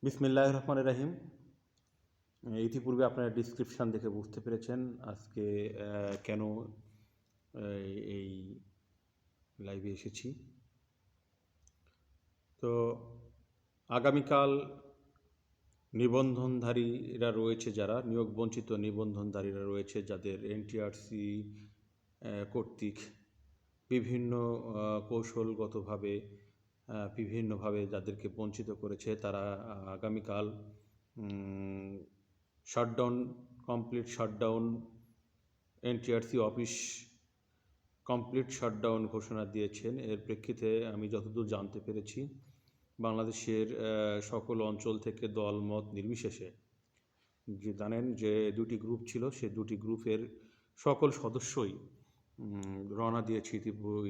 বিসমিল্লাহির রহমানির রহিম। ইতিপূর্বে আপনারা ডিসক্রিপশান দেখে বুঝতে পেরেছেন আজকে কেন এই লাইভে এসেছি। তো আগামীকাল নিবন্ধনধারীরা রয়েছে, যারা নিয়োগ বঞ্চিত নিবন্ধনধারীরা রয়েছে, যাদের এনটিআরসি কর্তৃক বিভিন্ন কৌশলগতভাবে বিভিন্নভাবে যাদেরকে বঞ্চিত করেছে, তারা আগামীকাল complete shutdown, NTRC office complete shutdown ঘোষণা দিয়েছেন। এর প্রেক্ষিতে আমি যতদূর জানতে পেরেছি, বাংলাদেশের সকল অঞ্চল থেকে দলমত নির্বিশেষে, যে জানেন যে দুটি গ্রুপ ছিল, সে দুটি গ্রুপের সকল সদস্যই রওনা দিয়েছে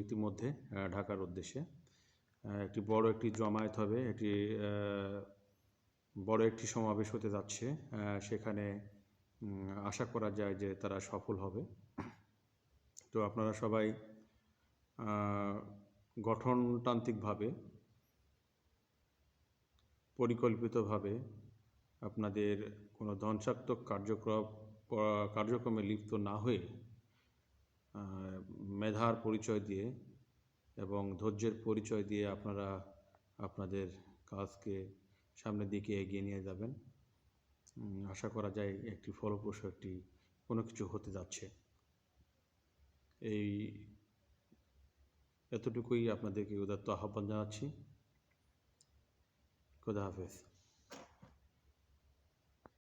ইতিমধ্যে ঢাকার উদ্দেশ্যে। একটি বড় একটি জমায়েত হবে, এটি বড় একটি সমাবেশ হতে যাচ্ছে। সেখানে আশা করা যায় যে তারা সফল হবে। তো আপনারা সবাই গঠনতান্ত্রিকভাবে, পরিকল্পিতভাবে আপনাদের কোনো ধ্বংসাত্মক কার্যক্রমে লিপ্ত না হয়ে মেধার পরিচয় দিয়ে এবং ধৈর্যের পরিচয় দিয়ে আপনারা আপনাদের কাজকে সামনের দিকে এগিয়ে নিয়ে যাবেন। আশা করা যায় একটি ফলপ্রসূ একটি কোনো কিছু হতে যাচ্ছে। এতটুকুই আপনাদেরকে উদাত্ত আহ্বান জানাচ্ছি। খোদা হাফেজ।